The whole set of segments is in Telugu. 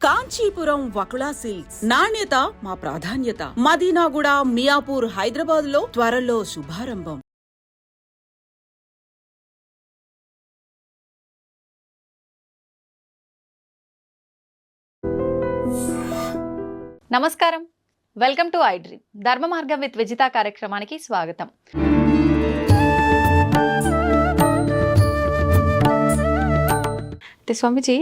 కాంచీపురం వకుళా సిల్క్స్, నాణ్యత మా ప్రాధాన్యత. మదీనాగూడ, మియాపూర్, హైదరాబాద్ లో త్వరలో శుభారంభం. నమస్కారం, వెల్కమ్ టు ఐ డ్రీమ్. ధర్మ మార్గం విత్ విజిత కార్యక్రమానికి స్వాగతం. అయితే స్వామిజీ,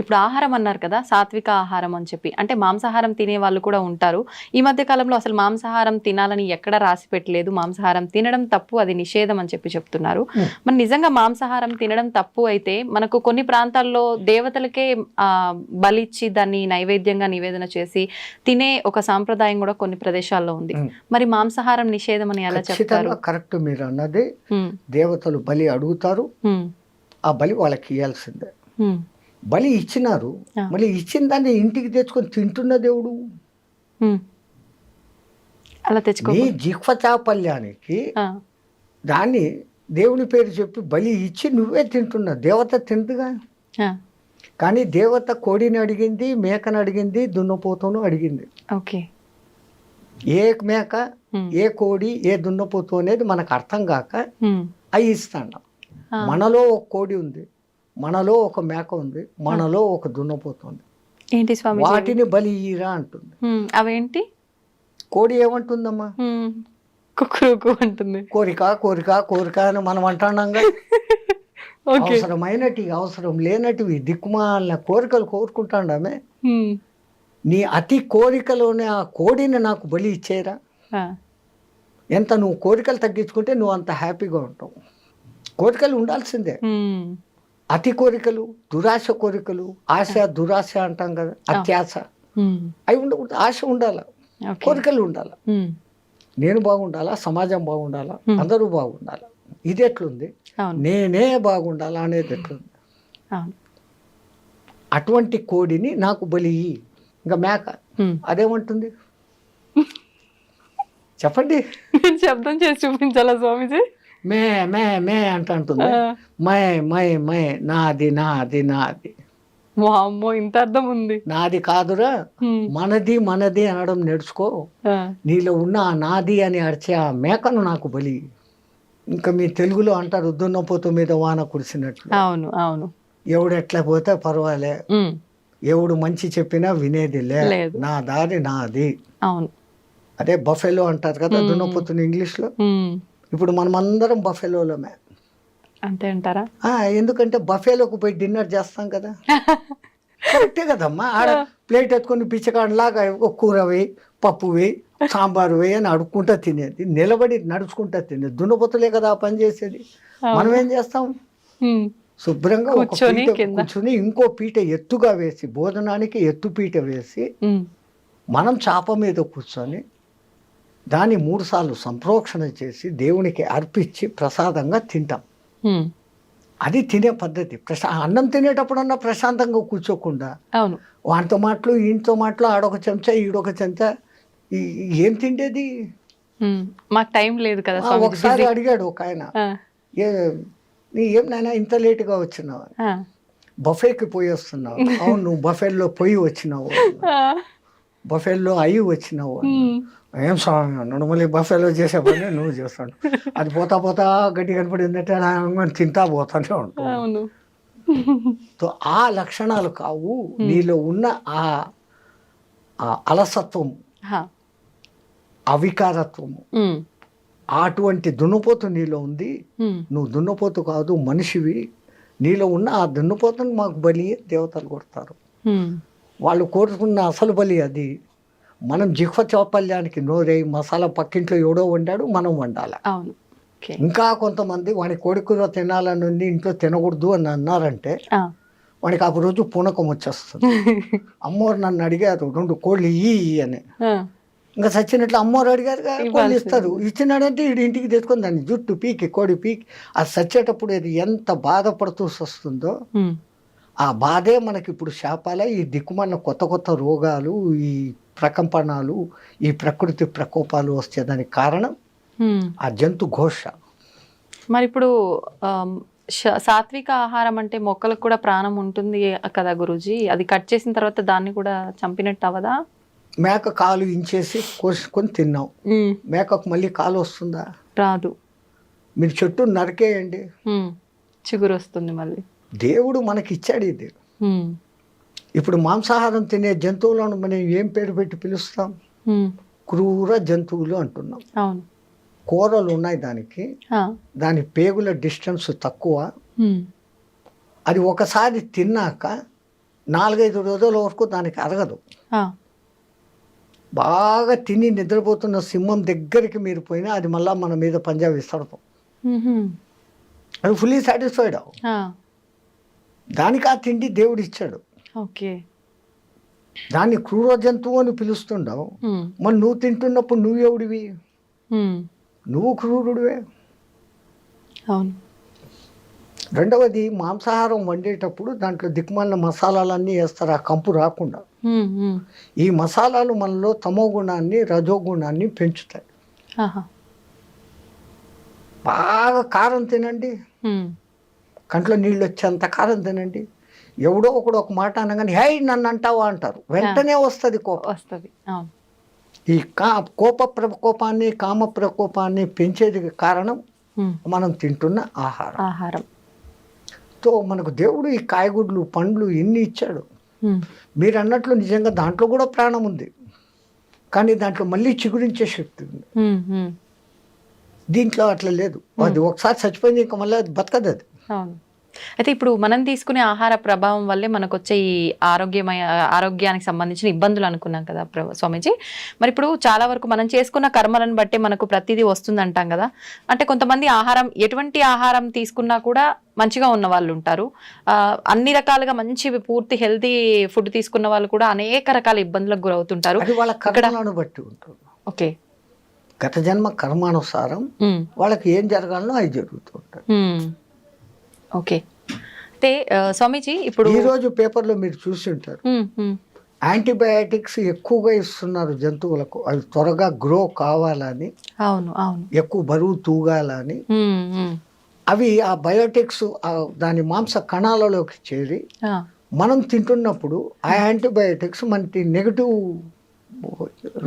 ఇప్పుడు ఆహారం అన్నారు కదా, సాత్విక ఆహారం అని చెప్పి, అంటే మాంసాహారం తినే వాళ్ళు కూడా ఉంటారు. ఈ మధ్య కాలంలో అసలు మాంసాహారం తినాలని ఎక్కడ రాసి పెట్టలేదు. మాంసాహారం తినడం తప్పు, అది నిషేధం అని చెప్పి చెప్తున్నారు. మరి నిజంగా మాంసాహారం తినడం తప్పు అయితే మనకు కొన్ని ప్రాంతాల్లో దేవతలకే బలిచ్చి దాన్ని నైవేద్యంగా నివేదన చేసి తినే ఒక సాంప్రదాయం కూడా కొన్ని ప్రదేశాల్లో ఉంది. మరి మాంసాహారం నిషేధం అని ఎలా చెప్తారు? కరెక్ట్, మీరు అన్నది. దేవతలు బలి అడుగుతారు, ఆ బలి వాళ్ళకి ఇవ్వాల్సిందే. బలి ఇచ్చినారు, మళ్ళీ ఇచ్చిన దాన్ని ఇంటికి తెచ్చుకొని తింటున్న దేవుడు. అలా తెచ్చుకో, నీ జిహ్వ చాపల్యానికి దాన్ని దేవుని పేరు చెప్పి బలి ఇచ్చి నువ్వే తింటున్నా. దేవత తింటుగా. కానీ దేవత కోడిని అడిగింది, మేకను అడిగింది, దున్నపోతును అడిగింది. ఓకే, ఏ మేక, ఏ కోడి, ఏ దున్నపోతు అనేది మనకు అర్థం కాక అవి ఇస్తాను. మనలో ఒక కోడి ఉంది, మనలో ఒక మేక ఉంది, మనలో ఒక దున్నపోతుంది. ఏంటి స్వామి, వాటిని బలి ఇయ్యరా అంటుంది. అవేంటి? కోడి ఏమంటుందమ్మా? కుక్కురుకు అంటుంది. కోరిక కోరిక కోరిక అని మనం అంటున్నాంగా. అవసరమైనటివి, అవసరం లేనటివి, దిక్కుమాలిన కోరికలు కోరుకుంటాండామే. నీ అతి కోరికలోనే ఆ కోడిని నాకు బలి ఇచ్చేరా. ఎంత నువ్వు కోరికలు తగ్గించుకుంటే నువ్వు అంత హ్యాపీగా ఉంటావు. కోరికలు ఉండాల్సిందే. అతి కోరికలు, దురాశ కోరికలు, ఆశ దురాశ అంటాం కదా, అత్యాశ, అవి ఉండకూడదు. ఆశ ఉండాల, కోరికలు ఉండాల. నేను బాగుండాలా, సమాజం బాగుండాలా, అందరూ బాగుండాలా. ఇది ఎట్లుంది, నేనే బాగుండాలా అనేది ఎట్లుంది. అటువంటి కోడిని నాకు బలి. ఇంకా మేక అదేమంటుంది చెప్పండి? శబ్దం చేసి చూపించాలా స్వామిజీ? మే మే మే అంటుంది. మై మై మై, నాది నాది నాది. వామ్మో, ఇంత అర్థం ఉంది. నాది కాదురా, మనది మనది అనడం నేర్చుకో. నీలో ఉన్న ఆ నాది అని అరిచే ఆ మేకను నాకు బలి. ఇంకా మీ తెలుగులో అంటారు, దున్నపోతు మీద వాన కురిసినట్లు. అవును అవును. ఎవడు ఎట్లా పోతే పర్వాలే, ఎవడు మంచి చెప్పినా వినేది లేదు, నా దారి నాది. అవును, అదే బఫెలో అంటారు కదా దున్నపోతుని ఇంగ్లీష్లో. ఇప్పుడు మనం అందరం బఫెలోలమే. అంతే అంటారా? ఎందుకంటే బఫేలోకి పోయి డిన్నర్ చేస్తాం కదా. కరెక్టే కదమ్మా. ఆడ ప్లేట్ ఎత్తుకొని పిచ్చకాడలాగా కూరవి, పప్పువి, సాంబారు వేయి అని అడుక్కుంటా తినేది, నిలబడి నడుచుకుంటా తినేది. దున్నపోతులే కదా ఆ పని చేసేది. మనం ఏం చేస్తాం, శుభ్రంగా కూర్చొని ఇంకో పీట ఎత్తుగా వేసి, భోజనానికి ఎత్తు పీట వేసి, మనం చాప మీద కూర్చొని దాన్ని 3 సార్లు సంప్రోక్షణ చేసి దేవునికి అర్పించి ప్రసాదంగా తింటాం. అది తినే పద్ధతి. అన్నం తినేటప్పుడన్నా ప్రశాంతంగా కూర్చోకుండా వాటితో మాటలు, ఈయనతో మాటలు, ఆడొక చెంచా ఈడొక చెంచా, ఏం తిండేది? మాకు టైం లేదు కదా. ఒకసారి అడిగాడు ఒక ఆయన, ఏం నాయనా ఇంత లేటుగా వచ్చినావు? బఫేకి పోయి వస్తున్నావు. అవును, నువ్వు బఫేల్లో పోయి వచ్చినావు, బఫేల్లో అయ్యి వచ్చినావు. ఏం స్వామి అన్నాడు. మళ్ళీ బఫేలో చేసే పని నువ్వు చేస్తాడు. అది పోతా పోతా గట్టి కనపడిందంటే తింటా పోతానే ఉంటావు. సో ఆ లక్షణాలు కావు. నీలో ఉన్న ఆ అలసత్వం, అవికారత్వము, అటువంటి దున్నపోతు నీలో ఉంది. నువ్వు దున్నపోతు కాదు, మనిషివి. నీలో ఉన్న ఆ దున్నపోతుని మాకు బలి దేవతలు కొడతారు. వాళ్ళు కోరుకున్న అసలు బలి అది. మనం జిహ్వ చాపల్యానికి నోరై మసాలా పక్కింట్లో ఎవడో వండాడు, మనం వండాలి. ఇంకా కొంతమంది వాడి కోడికూర తినాలని ఇంట్లో తినకూడదు అని అన్నారంటే వాడికి ఆ రోజు పూనకం వచ్చేస్తుంది. అమ్మోరు నన్ను అడిగారు 2 కోళ్ళు ఇయ్యి అని. ఇంకా చచ్చినట్లు అమ్మోరు అడిగారు, కోళ్ళు ఇస్తారు. ఇచ్చినాడంటే వీడి ఇంటికి తెచ్చుకొని దాన్ని జుట్టు పీకి, కోడి పీకి, అది చచ్చేటప్పుడు అది ఎంత బాధపడుతూ వస్తుందో ఆ బాధే మనకి ఇప్పుడు శాపాలే. ఈ దిక్కుమన్న కొత్త కొత్త రోగాలు, ఈ ప్రకంపనాలు, ఈ ప్రకృతి ప్రకోపాలు వచ్చేదానికి కారణం ఆ జంతు ఘోష. మరి ఇప్పుడు సాత్విక ఆహారం అంటే మొక్కలకు కూడా ప్రాణం ఉంటుంది కదా గురూజీ, అది కట్ చేసిన తర్వాత దాన్ని కూడా చంపినట్టు అవదా? మేక కాలు ఇంచేసి కోసుకొని తిన్నాం, మేకకు మళ్ళీ కాలు వస్తుందా? రాదు. మీరు చెట్టు నరికేయండి, చిగురు వస్తుంది మళ్ళీ. దేవుడు మనకి ఇచ్చాడు ఇది. ఇప్పుడు మాంసాహారం తినే జంతువులను మనం ఏం పేరు పెట్టి పిలుస్తాం? క్రూర జంతువులు అంటున్నాం. అవును. కూరలు ఉన్నాయి దానికి, దాని పేగుల డిస్టెన్స్ తక్కువ. అది ఒకసారి తిన్నాక 4-5 రోజుల వరకు దానికి అరగదు. బాగా తిని నిద్రపోతున్న సింహం దగ్గరికి మీరు పోయినా అది మళ్ళీ మన మీద పంజా విస్తడతాం. అది ఫుల్లీ సాటిస్ఫైడ్. దానికి ఆ తిండి దేవుడు ఇచ్చాడు. ఓకే. దాన్ని క్రూర జంతువు అని పిలుస్తుండవు. మరి నువ్వు తింటున్నప్పుడు నువ్వు ఎవడివి? నువ్వు క్రూరుడివే. అవును. రెండవది, మాంసాహారం వండేటప్పుడు దాంట్లో దిక్కుమాలిన మసాలాలన్నీ వేస్తారు ఆ కంపు రాకుండా. ఈ మసాలాలు మనలో తమో గుణాన్ని రజో గుణాన్ని పెంచుతాయి. బాగా కారం తినండి, కంట్లో నీళ్ళు వచ్చేంత కారం తినండి. ఎవడో ఒకడు ఒక మాట అనగానే హై నన్ను అంటావా అంటారు, వెంటనే వస్తుంది కోపం. వస్తుంది. ఈ కోప ప్రకోపాన్ని కామ ప్రకోపాన్ని పెంచేది కారణం మనం తింటున్న ఆహారం. తో మనకు దేవుడు ఈ కాయగూడ్లు పండ్లు ఎన్ని ఇచ్చాడు. మీరు అన్నట్లు నిజంగా దాంట్లో కూడా ప్రాణం ఉంది, కానీ దాంట్లో మళ్ళీ చిగురించే శక్తి ఉంది. దీంట్లో అట్లా లేదు. అది ఒకసారి చచ్చిపోయింది, ఇంకా మళ్ళీ అది బతకదు అది. అయితే ఇప్పుడు మనం తీసుకునే ఆహార ప్రభావం వల్లే మనకు వచ్చే ఈ ఆరోగ్యానికి సంబంధించిన ఇబ్బందులు అనుకున్నాం కదా స్వామీజీ. మరి ఇప్పుడు చాలా వరకు మనం చేసుకున్న కర్మలను బట్టి మనకు ప్రతిదీ వస్తుంది అంటాం కదా. అంటే కొంతమంది ఎటువంటి ఆహారం తీసుకున్నా కూడా మంచిగా ఉన్న వాళ్ళు ఉంటారు, అన్ని రకాలుగా మంచి పూర్తి హెల్తీ ఫుడ్ తీసుకున్న వాళ్ళు కూడా అనేక రకాల ఇబ్బందులకు గురవుతుంటారు. వాళ్ళ కర్మలను బట్టి ఉంటుంది. ఓకే. గత జన్మ కర్మానుసారం వాళ్ళకి ఏం జరగాలనో అది జరుగుతుంటాయి. ఓకే. అయితే స్వామీజీ ఇప్పుడు ఈరోజు పేపర్లో మీరు చూసి ఉంటారు, యాంటీబయాటిక్స్ ఎక్కువగా ఇస్తున్నారు జంతువులకు, అవి త్వరగా గ్రో కావాలని, అవును అవును, ఎక్కువ బరువు తూగాలని. అవి ఆ బయోటిక్స్ దాని మాంస కణాలలోకి చేరి మనం తింటున్నప్పుడు ఆ యాంటీబయాటిక్స్ మనకి నెగటివ్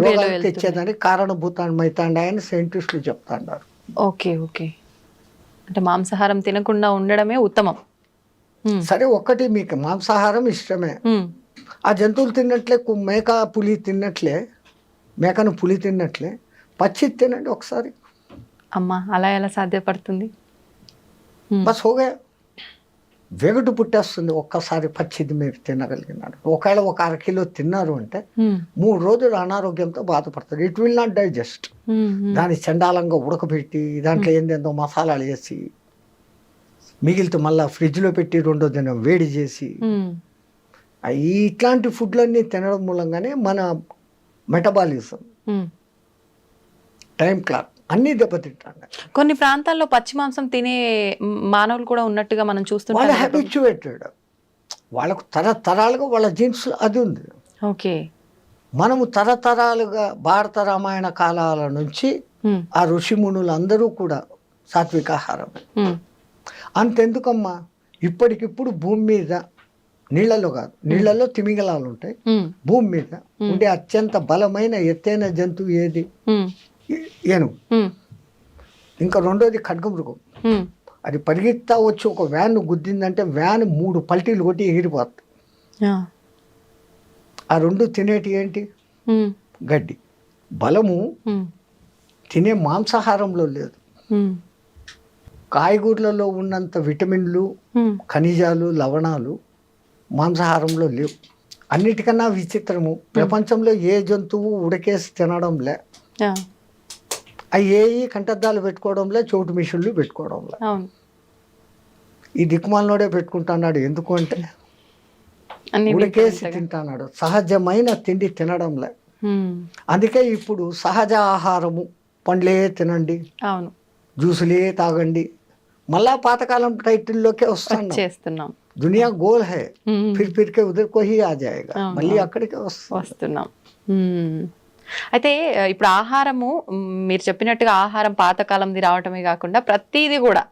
రోగాలు తెచ్చేదానికి కారణభూతమైతాయని సైంటిస్టులు చెప్తాన్నారు. Okay okay. అంటే మాంసాహారం తినకుండా ఉండడమే ఉత్తమం. సరే, ఒక్కటి మీకు మాంసాహారం ఇష్టమే, ఆ జంతువులు తిన్నట్లే మేక పులి తిన్నట్లే, మేకను పులి తిన్నట్లే పచ్చి తినండి ఒకసారి. అమ్మా, అలా ఎలా సాధ్యపడుతుంది? బస్ హోగా, వెగటు పుట్టేస్తుంది ఒక్కసారి పచ్చిది మీరు తినగలిగినారు. ఒకవేళ 1 అరకిలో తిన్నారు అంటే 3 రోజులు అనారోగ్యంతో బాధపడతారు. It will not digest. దాన్ని చండాలంగా ఉడకబెట్టి దాంట్లో ఏందేందో మసాలాలు వేసి మిగిలితే మళ్ళీ ఫ్రిడ్జ్లో పెట్టి 2వ దినం వేడి చేసి, ఇట్లాంటి ఫుడ్లన్నీ తినడం మూలంగానే మన మెటబాలిజం, టైం క్లాక్ అన్ని దెబ్బతింటాడు. కొన్ని ప్రాంతాల్లో పచ్చి మాంసం తినే మానవులు కూడా ఉన్నట్టుగా మనం చూస్తుంటాం. వాళ్ళ హ్యాబిచ్యువేటెడ్, వాళ్ళకు తరతరాలుగా వాళ్ళ జీన్స్ అది ఉంది. ఓకే. మనము తరతరాలుగా భారత రామాయణ కాలాల నుంచి ఆ ఋషిమునులు అందరూ కూడా సాత్విక ఆహారమే. అంతెందుకమ్మా, ఇప్పటికిప్పుడు భూమి మీద నీళ్లలో కాదు, నీళ్లలో తిమింగలాలు ఉంటాయి, భూమి మీద ఉండే అత్యంత బలమైన ఎత్తైన జంతువు ఏది? ఏనుగు. ఇంకా 2వది ఖడ్గమృగం. అది పరిగెత్తా వచ్చి ఒక వ్యాన్ గుద్దిందంటే వ్యాన్ 3 పల్టీలు కొట్టి ఎగిరిపోతుంది. ఆ 2 తినేటి ఏంటి? గడ్డి. బలము తినే మాంసాహారంలో లేదు. కాయగూరలలో ఉన్నంత విటమిన్లు, ఖనిజాలు, లవణాలు మాంసాహారంలో లేవు. అన్నిటికన్నా విచిత్రము, ప్రపంచంలో ఏ జంతువు ఉడకేసి తినడంలే, అవి కంటద్దాలు పెట్టుకోవడంలే, చోటు మిషన్లు పెట్టుకోవడంలే. ఈ దిక్కుమాలనోడే పెట్టుకుంటున్నాడు. ఎందుకు అంటే ఉడకేసి తింటున్నాడు, సహజమైన తిండి తినడంలే. అందుకే ఇప్పుడు సహజ ఆహారము, పండ్లే తినండి, జ్యూసులే తాగండి, మళ్ళా పాతకాలం టైటిల్లోకే వస్తున్నాం. దునియా goal high, Phir K ఉదర్ co he ఆ జాయేగా, మళ్ళీ అక్కడికే వస్తున్నాం. అయితే ఇప్పుడు ఆహారము మీరు చెప్పినట్టుగా ఆహారం పాతకాలంది రావటమే కాకుండా ప్రతిదీ కూడా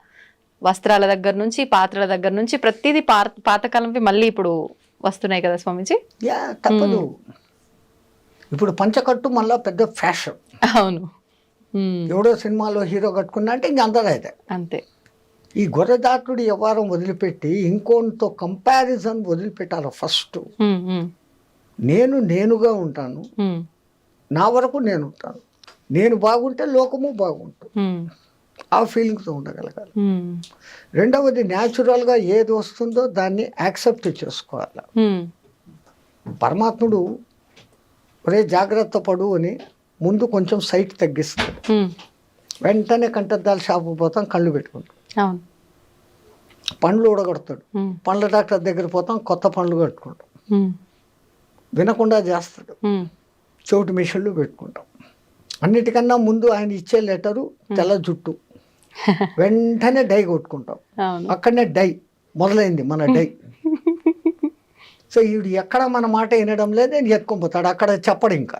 వస్త్రాల దగ్గర నుంచి, పాత్రల దగ్గర నుంచి ప్రతిదీ పాతకాలంవి మళ్ళీ ఇప్పుడు వస్తున్నాయి కదా స్వామీజీ. యా తప్పదు. ఇప్పుడు పంచకట్టు మళ్ళా పెద్ద ఫ్యాషన్. అవును. ఎవడో సినిమాలో హీరో కట్టుకున్నా అంటే ఇంక అందరూ అయితే అంతే. ఈ గొర్రెదాటుడు వ్యవహారం వదిలిపెట్టి ఇంకోటితో కంపారిజన్ వదిలిపెట్టాలి ఫస్ట్. నేనుగా ఉంటాను, నా వరకు నేను ఉంటాను, నేను బాగుంటే లోకము బాగుంటుంది, ఆ ఫీలింగ్తో ఉండగలగాలి. రెండవది న్యాచురల్గా ఏది వస్తుందో దాన్ని యాక్సెప్ట్ చేసుకోవాలి. పరమాత్ముడు ఒరే జాగ్రత్త పడు అని ముందు కొంచెం సైట్ తగ్గిస్తాడు, వెంటనే కంటద్దాలు షాపు పోతాం, కళ్ళు పెట్టుకుంటాం, పండ్లు ఊడగొడతాడు, పండ్ల డాక్టర్ దగ్గర పోతాం, కొత్త పండ్లు కట్టుకుంటాం, వినకుండా చేస్తాడు, చెవిటి మిషన్లు పెట్టుకుంటాం. అన్నిటికన్నా ముందు ఆయన ఇచ్చే లెటరు తెల్ల జుట్టు, వెంటనే డై కొట్టుకుంటాం, అక్కడనే డై మొదలైంది మన డై. సో వీడు ఎక్కడ మన మాట వినడం లేదు, నేను ఎత్తుకొని అక్కడ చెప్పడు, ఇంకా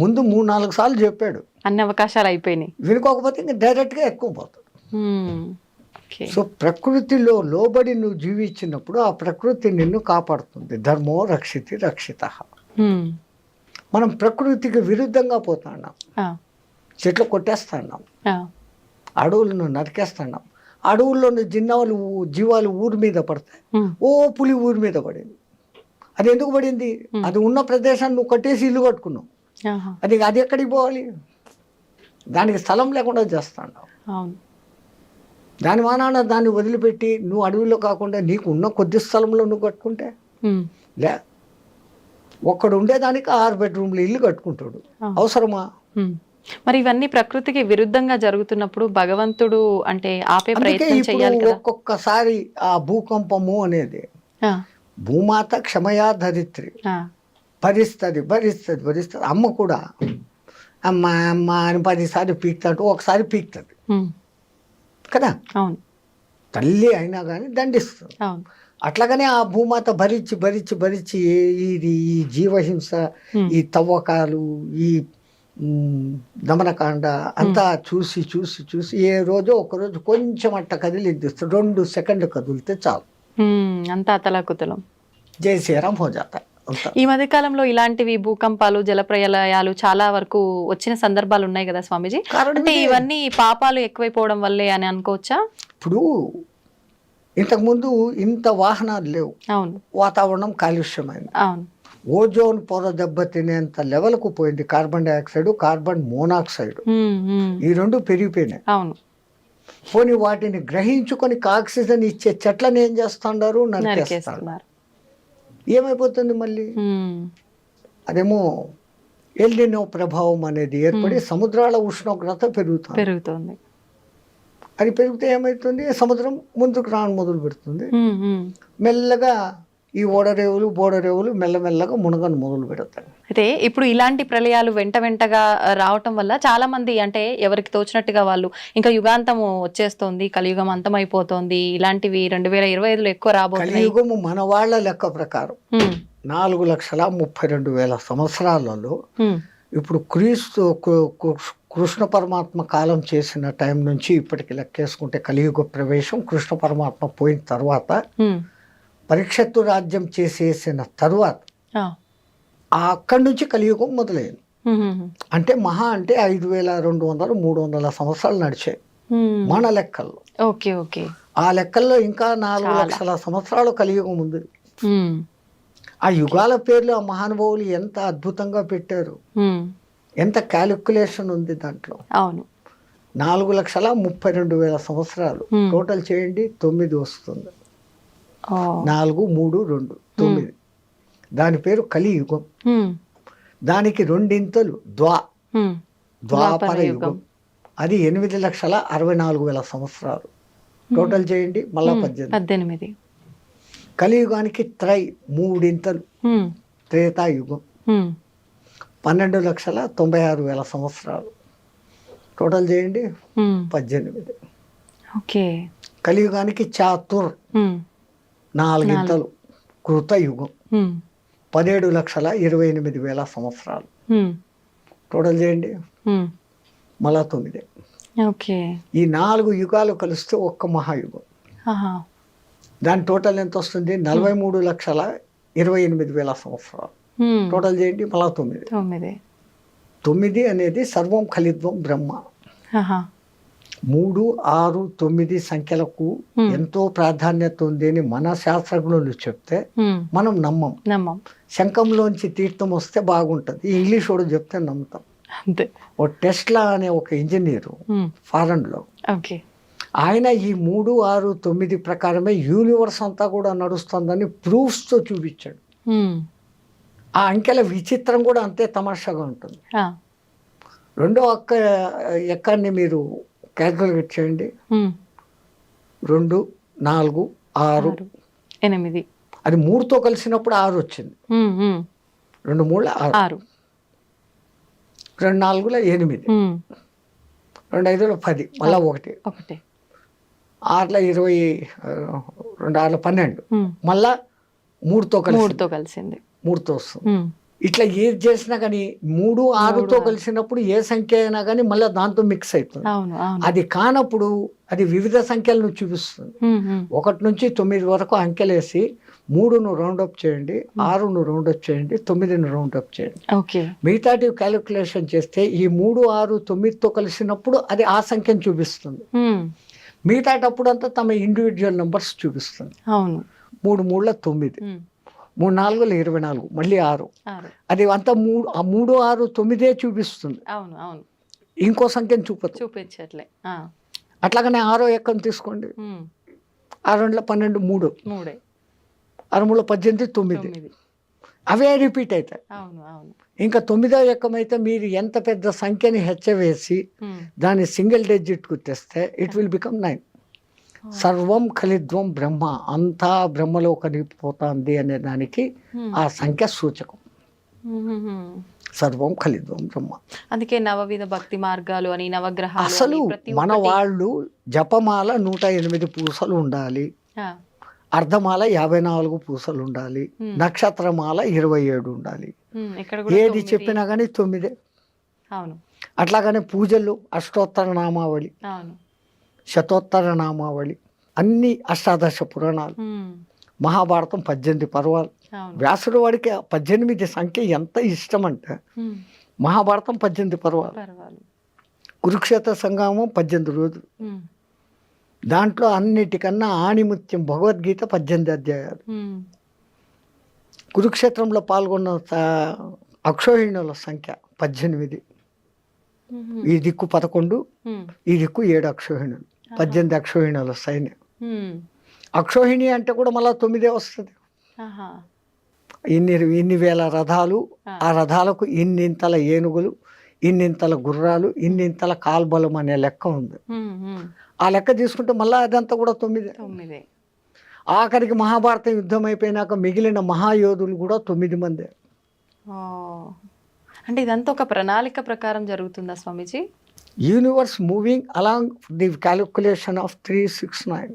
ముందు 3-4 సార్లు చెప్పాడు, అన్ని అవకాశాలు అయిపోయినాయి, వినుకోకపోతే ఇంకా డైరెక్ట్గా ఎత్తుకొని. సో ప్రకృతిలో లోబడి నువ్వు జీవించినప్పుడు ఆ ప్రకృతి నిన్ను కాపాడుతుంది. ధర్మో రక్షితి రక్షిత. మనం ప్రకృతికి విరుద్ధంగా పోతున్నాం, చెట్లు కొట్టేస్తున్నాం, అడవులను నరికేస్తున్నాం, అడవుల్లోని జీవాలు ఊరి మీద పడతాయి. ఓ పులి ఊరి మీద పడింది, అది ఎందుకు పడింది? అది ఉన్న ప్రదేశాన్ని నువ్వు కట్టేసి ఇల్లు కట్టుకున్నావు, అది ఎక్కడికి పోవాలి? దానికి స్థలం లేకుండా చేస్తున్నావు. దాని మానాన దాన్ని వదిలిపెట్టి నువ్వు అడవిలో కాకుండా నీకు ఉన్న కొద్ది స్థలంలో నువ్వు కట్టుకుంటే లే, ఒక్కడు ఉండేదానికి 6 బెడ్రూమ్లు ఇల్లు కట్టుకుంటాడు, అవసరమా? మరి ఇవన్నీ ప్రకృతికి విరుద్ధంగా జరుగుతున్నప్పుడు భగవంతుడు అంటే ఆపే ప్రయత్నం చేయాలి కదా. ఒక్కొక్కసారి ఆ భూకంపము అనేది భూమాత క్షమయా ధరిత్రి, భరిస్తుంది. అమ్మ కూడా అమ్మ అమ్మ అని 10 సార్లు పీకుతాడు, ఒకసారి పీకుతుంది కదా. అవును. తల్లి అయినా కానీ దండిస్తుంది. అట్లాగనే ఆ భూమాత భరించి ఈ జీవహింస, ఈ తవ్వకాలు, ఈ దమనకాండ అంతా చూసి ఏ రోజో ఒకరోజు కొంచెం అట్ట కదిలిద్దిస్తాడు, 2 సెకండ్లు కదిలితే చాలు, అంతా అతలాకుతలం. జై శ్రీరామ్ హో జాతా. ఈ మధ్య కాలంలో ఇలాంటివి భూకంపాలు, జలప్రలయాలు చాలా వరకు వచ్చిన సందర్భాలు ఉన్నాయి కదా స్వామీజీ. అంటే ఇవన్నీ పాపాలు ఎక్కువైపోవడం వల్లే అని అనుకోవచ్చా? ఇప్పుడు ఇంతకుముందు ఇంత వాహనాలు లేవు, అవును, వాతావరణం కాలుష్యమైంది, అవును, ఓజోన్ పొర దెబ్బతినేంత లెవెల్కు పోయింది, కార్బన్ డైఆక్సైడ్, కార్బన్ మోనాక్సైడ్, ఈ 2 పెరిగిపోయినాయి. అవును. పోనీ వాటిని గ్రహించుకొని ఆక్సిజన్ ఇచ్చే చెట్లను ఏం చేస్తున్నారు? నరికేస్తున్నారు. ఏమైపోతుంది మళ్ళీ? అదేమో ఎల్నినో ప్రభావం అనేది ఏర్పడి సముద్రాల ఉష్ణోగ్రత పెరుగుతుంది. అది పెరిగితే ఏమవుతుంది? సముద్రం ముందుకు రాను మొదలు పెడుతుంది, మెల్లగా ఈ ఓడరేవులు బోడరేవులు మెల్లమెల్లగా మునగను మొదలు పెడతాయి. అయితే ఇప్పుడు ఇలాంటి ప్రళయాలు వెంటగా రావటం వల్ల చాలా మంది అంటే ఎవరికి తోచినట్టుగా వాళ్ళు ఇంకా యుగాంతము వచ్చేస్తోంది, కలియుగం అంతమైపోతోంది, ఇలాంటివి 2025లో ఎక్కువ రాబోతుంది. కలియుగము మన వాళ్ళ లెక్క ప్రకారం 4,32,000 సంవత్సరాలలో ఇప్పుడు కృష్ణ పరమాత్మ కాలం చేసిన టైం నుంచి ఇప్పటికి లెక్కేసుకుంటే కలియుగ ప్రవేశం కృష్ణ పరమాత్మ పోయిన తర్వాత, పరీక్షత్తు రాజ్యం చేసేసిన తరువాత అక్కడి నుంచి కలియుగం మొదలైంది. అంటే మహా అంటే 5,200-300 సంవత్సరాలు నడిచాయి మన లెక్కల్లో. ఆ లెక్కల్లో ఇంకా 4,00,000 సంవత్సరాలు కలియుగం ఉంది. ఆ యుగాల పేర్లు ఆ మహానుభావులు ఎంత అద్భుతంగా పెట్టారు, ఎంత క్యాలిక్యులేషన్ ఉంది దాంట్లో. 4,32,000 సంవత్సరాలు టోటల్ చేయండి, 9 వస్తుంది. 4, 3, 2, 9. దాని పేరు కలియుగం. దానికి 2 ఇంతలు ద్వాపర యుగం, అది 8,64,000 సంవత్సరాలు టోటల్ చేయండి, మళ్ళా 18. కలియుగానికి 3 ఇంతలు త్రేతాయుగం, 12,96,000 సంవత్సరాలు టోటల్ చేయండి, 18. కలియుగానికి చాతుర్ 4 ఇంతలు కృతయుగం, 17,28,000 సంవత్సరాలు టోటల్ చేయండి, మళ్ళా 9. ఓకే. ఈ 4 యుగాలు కలిస్తే ఒక్క మహాయుగం. ఆహా. దాని టోటల్ ఎంత వస్తుంది? 43,28,000 సంవత్సరాలు. టోటల్ చేయండి మళ్ళా 9. 9 అనేది సర్వం ఖలిద్వం బ్రహ్మ. 3, 6, 9 సంఖ్యలకు ఎంతో ప్రాధాన్యత ఉంది అని మన శాస్త్రజ్ఞులు చెప్తే మనం నమ్మం. శంఖంలోంచి తీర్థం వస్తే బాగుంటుంది, ఇంగ్లీష్ వాడు చెప్తే నమ్ముతాం. అంతే. ఓ టెస్లా అనే ఒక ఇంజనీరు ఫారెన్లో, ఆయన ఈ 3, 6, 9 ప్రకారమే యూనివర్స్ అంతా కూడా నడుస్తుందని ప్రూఫ్స్తో చూపించాడు. ఆ అంకెల విచిత్రం కూడా అంతే తమాషాగా ఉంటుంది. రెండో ఎక్కాన్ని మీరు క్యాల్కులేట్ చేయండి. 2, 4, 6, 8. అది 3తో కలిసినప్పుడు 6 వచ్చింది. 2 3 6, 2 4 8, 2 5 10, మళ్ళా 1, 6 20, 2 6 12, మళ్ళా 3తో కలిసింది. 3తో వస్తుంది. ఇట్లా ఏది చేసినా కానీ 3, 6తో కలిసినప్పుడు ఏ సంఖ్య అయినా కానీ మళ్ళీ దాంతో మిక్స్ అవుతుంది. అది కానప్పుడు అది వివిధ సంఖ్యలను చూపిస్తుంది. 1 నుంచి 9 వరకు అంకెలేసి 3ను రౌండప్ చేయండి, 6ను రౌండప్ చేయండి, 9ను రౌండప్ చేయండి. మిగతాటి క్యాలిక్యులేషన్ చేస్తే ఈ 3, 6, 9తో కలిసినప్పుడు అది ఆ సంఖ్యను చూపిస్తుంది. మిగతాటప్పుడు అంతా తమ ఇండివిజువల్ నెంబర్స్ చూపిస్తుంది. 3 3 9, 3 4 24, మళ్ళీ 6. అది అంతా 3 6 9 చూపిస్తుంది. ఇంకో సంఖ్యను చూపించట్లే. అట్లాగనే 6 ఎక్కని తీసుకోండి. 6 2 12, 3 6 3 18, 9. అవే రిపీట్ అవుతాయి. ఇంకా 9వ ఎక్కమైతే మీరు ఎంత పెద్ద సంఖ్యని హెచ్చవేసి దాన్ని సింగిల్ డిజిట్కు తెస్తే ఇట్ విల్ బికమ్ 9. సర్వం ఖలిద్వం బ్రహ్మ, అంతా బ్రహ్మలో కలిగిపోతుంది అనే దానికి ఆ సంఖ్య సూచకం. సర్వం ఖలిద్వం బ్రహ్మ. అందుకే నవవిధ భక్తి మార్గాలు అని, నవగ్రహాలు. అసలు మన వాళ్ళు జపమాల 108 పూసలు ఉండాలి, అర్ధమాల 54 పూసలు ఉండాలి, నక్షత్రమాల 27 ఉండాలి. ఏది చెప్పినా కానీ 9. అట్లాగనే పూజలు అష్టోత్తర నామావళి, శతోత్తర నామావళి, అన్ని అష్టాదశ పురాణాలు, మహాభారతం 18 పర్వాలు. వ్యాసుడు వాడికి 18 సంఖ్య ఎంత ఇష్టం అంటే మహాభారతం 18 పర్వాలు, కురుక్షేత్ర సంగ్రామం 18 రోజులు, దాంట్లో అన్నిటికన్నా ఆణిముత్యం భగవద్గీత 18 అధ్యాయాలు. కురుక్షేత్రంలో పాల్గొన్న అక్షోహిణుల సంఖ్య 18. ఈ దిక్కు 11, ఈ దిక్కు 7 అక్షోహిణులు, 18 అక్షోహిణుల సైన్యం. అక్షోహిణి అంటే కూడా మళ్ళీ 9 వస్తుంది. ఇన్ని వేల రథాలు, ఆ రథాలకు ఇన్నింతల ఏనుగులు, ఇన్నింతల గుర్రాలు, ఇన్నింతల కాల్బలం అనే లెక్క ఉంది. ఆ లెక్క తీసుకుంటే మళ్ళీ అదంతా కూడా 9. ఆఖరికి మహాభారత యుద్ధం అయిపోయినాక మిగిలిన మహాయోధులు కూడా 9 మందే. అంటే ఇదంతా ఒక ప్రణాళిక ప్రకారం జరుగుతుందా Swamiji? Universe moving along the calculation of 369.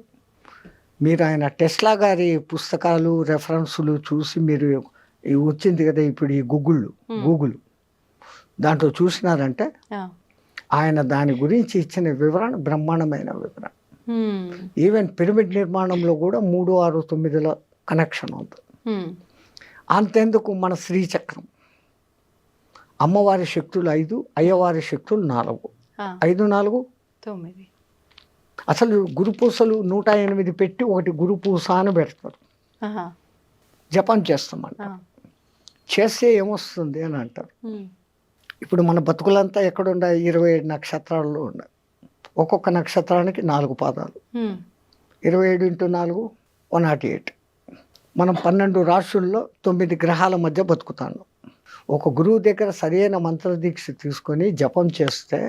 మీరు ఆయన టెస్లా గారి పుస్తకాలు రెఫరెన్సులు చూసి మీరు వచ్చింది కదా ఇప్పుడు ఈ గూగుల్ దాంట్లో చూసినారంటే ఆయన దాని గురించి ఇచ్చిన వివరణ బ్రహ్మాండమైన వివరణ. ఈవెన్ పిరమిడ్ నిర్మాణంలో కూడా 3 6 9ల కనెక్షన్ ఉంది. అంతెందుకు మన శ్రీచక్రం, అమ్మవారి శక్తులు 5, అయ్యవారి శక్తులు 4. 5 4 9. అసలు గురుపూసలు 108 పెట్టి ఒకటి గురుపూస అని పెడతారు, జపం చేస్తామంట. చేస్తే ఏమొస్తుంది అని అంటారు. ఇప్పుడు మన బతుకులంతా ఎక్కడుండాయి? 27 నక్షత్రాల్లో ఉన్నాయి. ఒక్కొక్క నక్షత్రానికి 4 పాదాలు, 27 × 4 108. మనం 12 రాశుల్లో 9 గ్రహాల మధ్య బతుకుతాను. ఒక గురువు దగ్గర సరైన మంత్రదీక్ష తీసుకొని జపం చేస్తే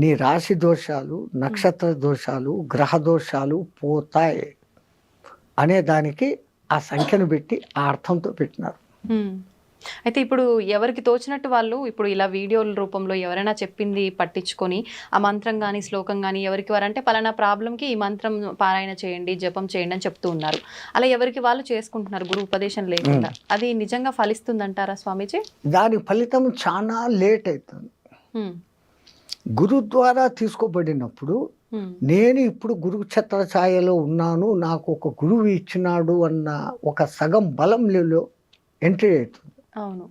నీ రాశి దోషాలు, నక్షత్ర దోషాలు, గ్రహ దోషాలు పోతాయి అనే దానికి ఆ సంఖ్యను పెట్టి ఆ అర్థంతో పెట్టినారు. అయితే ఇప్పుడు ఎవరికి తోచినట్టు వాళ్ళు ఇప్పుడు ఇలా వీడియోల రూపంలో ఎవరైనా చెప్పింది పట్టించుకొని ఆ మంత్రం కానీ శ్లోకం కానీ ఎవరికి వారంటే పలానా ప్రాబ్లంకి ఈ మంత్రం పారాయణ చేయండి, జపం చేయండి అని చెప్తూ ఉన్నారు. అలా ఎవరికి వాళ్ళు చేసుకుంటున్నారు గురు ఉపదేశం లేకుండా. అది నిజంగా ఫలిస్తుందంటారా స్వామీజీ? దాని ఫలితం చాలా లేట్ అవుతుంది. గురు ద్వారా తీసుకోబడినప్పుడు నేను ఇప్పుడు గురు ఛత్ర ఛాయలో ఉన్నాను, నాకు ఒక గురువు ఇచ్చినాడు అన్న ఒక సగం బలంలో ఎంట్రీ అవుతుంది. అవును.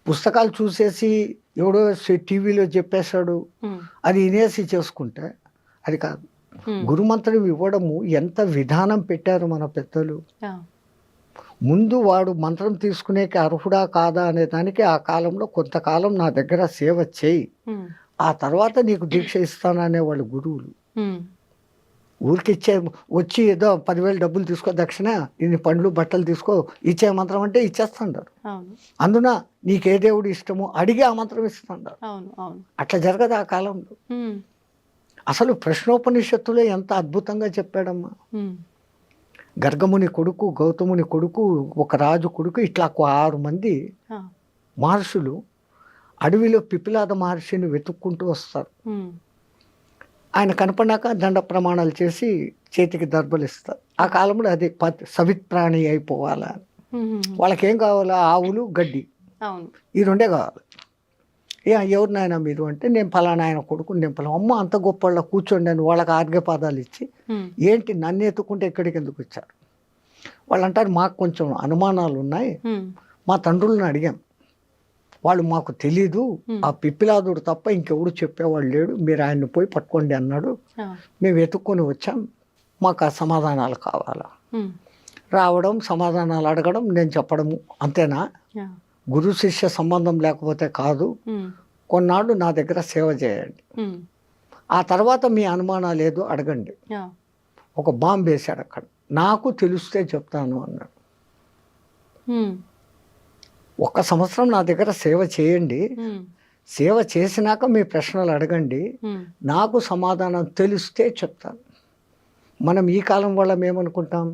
పుస్తకాలు చూసేసి ఎవడో టీవీలో చెప్పేశాడు అది వినేసి చేసుకుంటే అది కాదు. గురుమంత్రం ఇవ్వడము ఎంత విధానం పెట్టారు మన పెద్దలు. ముందు వాడు మంత్రం తీసుకునేకి అర్హుడా కాదా అనే దానికి ఆ కాలంలో కొంతకాలం నా దగ్గర సేవ చేయి, ఆ తర్వాత నీకు దీక్ష ఇస్తాననే వాళ్ళు గురువులు. ఊరికి ఇచ్చే వచ్చి ఏదో 10,000 డబ్బులు తీసుకో దక్షిణ, ఇన్ని పండ్లు బట్టలు తీసుకో, ఇచ్చే మంత్రం అంటే ఇచ్చేస్తుంటారు. అందున నీకే దేవుడు ఇష్టమో అడిగి ఆ మంత్రం ఇస్తుంటారు. అట్లా జరగదు ఆ కాలంలో. అసలు ప్రశ్నోపనిషత్తులో ఎంత అద్భుతంగా చెప్పాడమ్మా. గర్గముని కొడుకు, గౌతముని కొడుకు, ఒక రాజు కొడుకు, ఇట్లా 6 మంది మహర్షులు అడవిలో పిపిలాద మహర్షిని వెతుక్కుంటూ వస్తారు. ఆయన కనపడినాక దండ ప్రమాణాలు చేసి చేతికి దర్బలు ఇస్తారు. ఆ కాలంలో అది సవిత్ప్రాణి అయిపోవాలా, వాళ్ళకేం కావాలా, ఆవులు గడ్డి, ఈ 2 కావాలి. ఎవరినైనా మీరు అంటే నేను ఫలానా ఆయన కొడుకు, నేను ఫలానా. అమ్మ అంత గొప్ప వాళ్ళ కూర్చోండి అని వాళ్ళకి ఆర్ఘ్యపాదాలు ఇచ్చి, ఏంటి నన్ను ఎత్తుకుంటే ఎక్కడికి ఎందుకు వచ్చారు వాళ్ళు అంటారు, మాకు కొంచెం అనుమానాలు ఉన్నాయి, మా తండ్రులను అడిగాం, వాళ్ళు మాకు తెలీదు, ఆ పిప్పిలాదుడు తప్ప ఇంకెవడు చెప్పేవాళ్ళు లేడు, మీరు ఆయన్ని పోయి పట్టుకోండి అన్నాడు, మేము వెతుక్కొని వచ్చాం, మాకు ఆ సమాధానాలు కావాలా. రావడం, సమాధానాలు అడగడం, నేను చెప్పడము, అంతేనా? గురు శిష్య సంబంధం లేకపోతే కాదు. కొన్నాళ్ళు నా దగ్గర సేవ చేయండి, ఆ తర్వాత మీ అనుమానాలు ఏదో అడగండి. ఒక బాంబు వేశాడు అక్కడ, నాకు తెలిస్తే చెప్తాను అన్నాడు. 1 సంవత్సరం నా దగ్గర సేవ చేయండి, సేవ చేసినాక మీ ప్రశ్నలు అడగండి, నాకు సమాధానం తెలిస్తే చెప్తాను. మనం ఈ కాలం వాళ్ళం ఏమనుకుంటాం,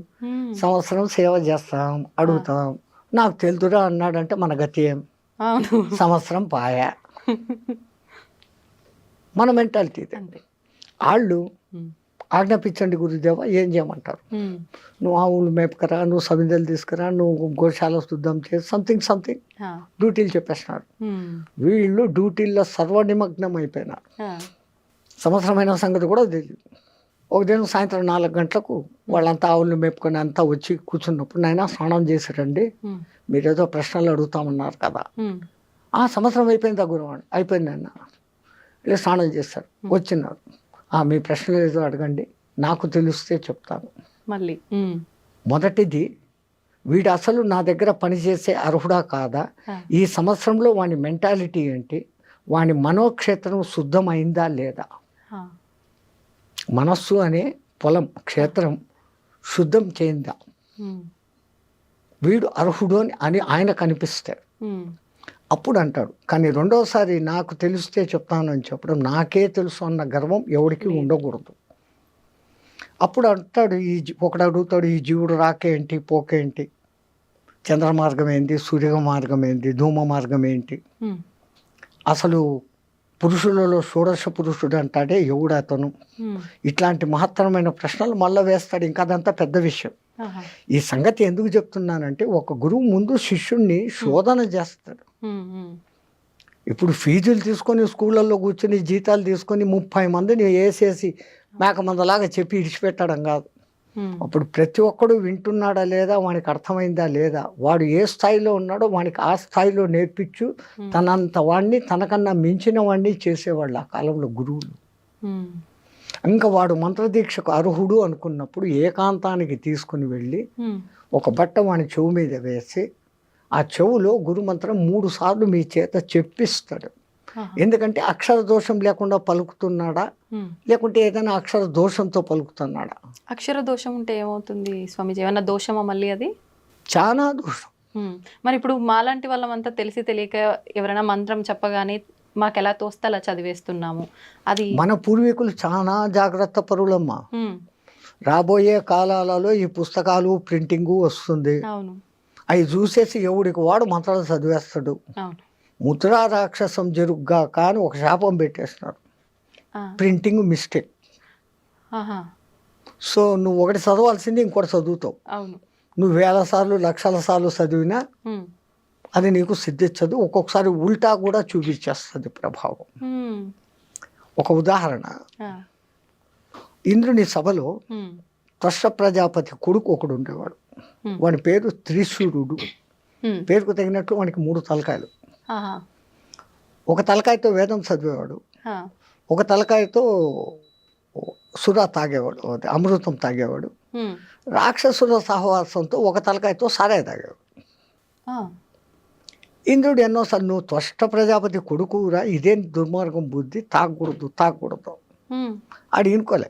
సంవత్సరం సేవ చేస్తాం, అడుగుతాం, నాకు తెలుదురా అన్నాడంటే మన గతి ఏం? సంవత్సరం పాయా. మన మెంటాలిటీ ఇదే. వాళ్ళు ఆజ్ఞాపించండి గురుదేవ, ఏం చేయమంటారు, నువ్వు ఆవులు మేపకరా, నువ్వు సమిదలు తీసుకురా, నువ్వు గోశాల శుద్ధం చేసి సంథింగ్ డ్యూటీలు చెప్పేస్తున్నారు. వీళ్ళు డ్యూటీల్లో సర్వనిమగ్నం అయిపోయినారు. సంవత్సరమైన సంగతి కూడా తెలియదు. ఒక దినం సాయంత్రం 4 గంటలకు వాళ్ళంతా ఆవులు మేపుకొని అంతా వచ్చి కూర్చున్నప్పుడు, నాయన స్నానం చేసిరండి, మీరేదో ప్రశ్నలు అడుగుతామన్నారు కదా. ఆ సంవత్సరం అయిపోయింది, గురువాడు అయిపోయింది అన్న. ఇలా స్నానం చేస్తారు, వచ్చినారు, మీ ప్రశ్నలు ఏదో అడగండి, నాకు తెలిస్తే చెప్తాను. మళ్ళీ మొదటిది, వీడు అసలు నా దగ్గర పనిచేసే అర్హుడా కాదా, ఈ సంవత్సరంలో వాని మెంటాలిటీ ఏంటి, వాని మనోక్షేత్రం శుద్ధమైందా లేదా. మనస్సు అనే పొలం, క్షేత్రం శుద్ధం చేయిందా, వీడు అర్హుడు అని ఆయన కనిపిస్తాడు. అప్పుడు అంటాడు. కానీ రెండోసారి నాకు తెలిస్తే చెప్తాను అని చెప్పడం, నాకే తెలుసు అన్న గర్వం ఎవరికి ఉండకూడదు. అప్పుడు అంటాడు, ఒకడు అడుగుతాడు, ఈ జీవుడు రాకేంటి, పోకేంటి, చంద్ర మార్గం ఏంటి, సూర్య మార్గం ఏంటి, ధూమ మార్గం ఏంటి, అసలు పురుషులలో షోడశ పురుషుడు అంటాడే ఎవడు అతను, ఇట్లాంటి మహత్తరమైన ప్రశ్నలు మళ్ళీ వేస్తాడు. ఇంకా అదంతా పెద్ద విషయం. ఈ సంగతి ఎందుకు చెప్తున్నానంటే, ఒక గురువు ముందు శిష్యుణ్ణి శోధన చేస్తాడు. ఇప్పుడు ఫీజులు తీసుకొని స్కూళ్ళల్లో కూర్చొని జీతాలు తీసుకొని 30 మందిని వేసేసి మేకమందలాగా చెప్పి ఇడిచిపెట్టడం కాదు. అప్పుడు ప్రతి ఒక్కడు వింటున్నాడా లేదా, వానికి అర్థమైందా లేదా, వాడు ఏ స్థాయిలో ఉన్నాడో వానికి ఆ స్థాయిలో నేర్పించు, తనంత వాడిని తనకన్నా మించిన వాడిని చేసేవాళ్ళు ఆ కాలంలో గురువులు. ఇంకా వాడు మంత్రదీక్షకు అర్హుడు అనుకున్నప్పుడు ఏకాంతానికి తీసుకుని వెళ్ళి ఒక బట్ట వాని చెవు మీద వేసి, ఆ చెవులో గురుమంత్రం 3 సార్లు మీ చేత చెప్పిస్తాడు. ఎందుకంటే అక్షర దోషం లేకుండా పలుకుతున్నాడా, లేకుంటే ఏదైనా అక్షర దోషంతో పలుకుతున్నాడా. అక్షర దోషం ఉంటే ఏమవుతుంది స్వామీజీ, ఏమన్నా దోషమా మళ్ళీ? అది చాలా దోషం. మరి ఇప్పుడు మాలాంటి వాళ్ళమంతా తెలిసి తెలియక ఎవరైనా మంత్రం చెప్పగానే మాకు ఎలా తోస్తే అలా చదివేస్తున్నాము. అది మన పూర్వీకులు చాలా జాగ్రత్త పరులమ్మా. రాబోయే కాలాలలో ఈ పుస్తకాలు ప్రింటింగు వస్తుంది, అవి చూసేసి ఎవడికి వాడు మంత్రాలు చదివేస్తాడు. ముద్రా రాక్షసం జరుగుగా కానీ ఒక శాపం పెట్టేస్తున్నారు, ప్రింటింగ్ మిస్టేక్. సో నువ్వు ఒకటి చదవాల్సింది ఇంకోటి చదువుతావు. నువ్వు 1000 సార్లు 1,00,000 సార్లు చదివినా అది నీకు సిద్ధించదు. ఒక్కొక్కసారి ఉల్టా కూడా చూపించేస్తుంది ప్రభావం. ఒక ఉదాహరణ, ఆ. ఇంద్రుని సభలో ఉమ్. త్వష్ట ప్రజాపతి కొడుకు ఒకడు ఉండేవాడు. వాని పేరు త్రిశూరుడు. ఉమ్. పేరుకు తగినట్లు వానికి 3 తలకాయలు. ఆహా. ఒక తలకాయతో వేదం చదివేవాడు, ఆ. ఒక తలకాయతో సురా తాగేవాడు, అదే అమృతం తాగేవాడు. ఉమ్. రాక్షసుల సహవాసంతో ఒక తలకాయతో సారాయి తాగేవాడు. ఆ. ఇంద్రుడు ఎన్నోసార్లు నువ్వు త్వష్ట ప్రజాపతి కొడుకురా, ఇదేం దుర్మార్గం బుద్ధి, తాగకూడదు. ఉమ్. ఆడు ఇనుకోలే.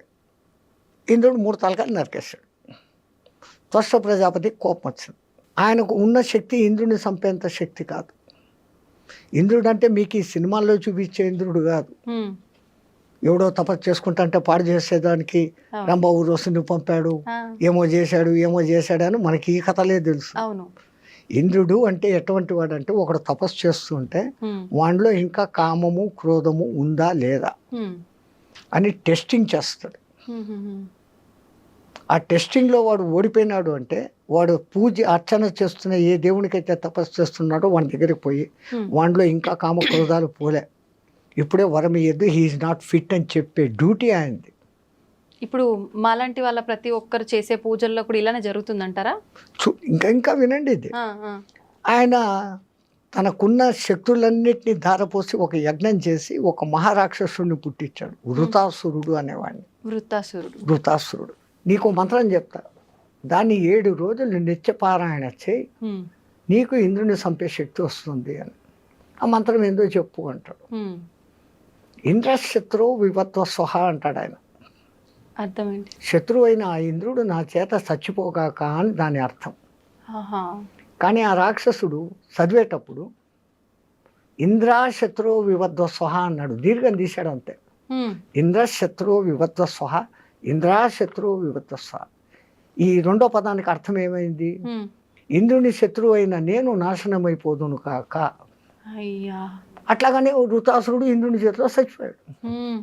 ఇంద్రుడు 3 తలకాయలు నరికేశాడు. త్వష్ట ప్రజాపతికి కోపం వచ్చింది. ఆయనకు ఉన్న శక్తి ఇంద్రుడిని చంపేంత శక్తి కాదు. ఇంద్రుడు అంటే మీకు ఈ సినిమాల్లో చూపించే ఇంద్రుడు కాదు. ఉమ్. ఎవడో తపస్సు చేసుకుంటా పాడు చేసేదానికి అవును. రంభ ఊరోసుని పంపాడు, ఆ. ఏమో చేశాడు అని మనకి ఈ కథలే తెలుసు. అవును. ఇంద్రుడు అంటే ఎటువంటి వాడు అంటే, ఒకడు తపస్సు చేస్తుంటే ఉమ్. వాడిలో ఇంకా కామము క్రోధము ఉందా లేదా ఉమ్. అని టెస్టింగ్ చేస్తాడు. ఉమ్. ఉమ్. ఆ టెస్టింగ్లో వాడు ఓడిపోయినాడు అంటే, వాడు పూజ అర్చన చేస్తున్న ఏ దేవునికైతే తపస్సు చేస్తున్నాడో వాడి దగ్గరికి పోయి వాడిలో ఇంకా కామ క్రోధాలు పోలే, ఇప్పుడే వరం ఇయ్యద్దు, హీఈస్ నాట్ ఫిట్ అని చెప్పే డ్యూటీ ఆయనది. ఇప్పుడు మాలాంటి వాళ్ళ ప్రతి ఒక్కరు చేసే పూజల్లో కూడా ఇలానే జరుగుతుందంటారా? ఇంకా వినండి ఇది. ఆ. ఆ. ఆయన తనకున్న శక్తులన్నిటినీ ధారపోసి ఒక యజ్ఞం చేసి ఒక మహారాక్షసుడిని పుట్టించాడు, వృతాసురుడు అనేవాడిని. వృతాసురుడు. నీకు మంత్రం చెప్తా, దాన్ని 7 రోజులు నిత్యపారాయణ చేయి, ఉమ్. నీకు ఇంద్రుని చంపే శక్తి వస్తుంది అని. ఆ మంత్రం ఏందో చెప్పు అంటాడు. ఉమ్. ఇంద్రశత్రు వివత్వ స్వహ అంటాడు ఆయన. అర్థమేంటి? శత్రువు అయిన ఆ ఇంద్రుడు నా చేత చచ్చిపోగాక అని దాని అర్థం. ఆహా. కానీ ఆ రాక్షసుడు చదివేటప్పుడు ఇంద్రాశత్రు వివద్వ స్వహ అన్నాడు, దీర్ఘం తీశాడు అంతే. ఉమ్. ఇంద్రశత్రు వివద్వ స్వహ, ఇంద్రాశత్రు వివద్వ స్వహ. ఈ రెండో పదానికి అర్థం ఏమైంది? ఉమ్. ఇంద్రుని శత్రువు అయిన నేను నాశనమైపోదును కాక. అయ్యా. అట్లాగనే వృతాసురుడు ఇంద్రుని చేతిలో చచ్చిపోయాడు. ఉమ్.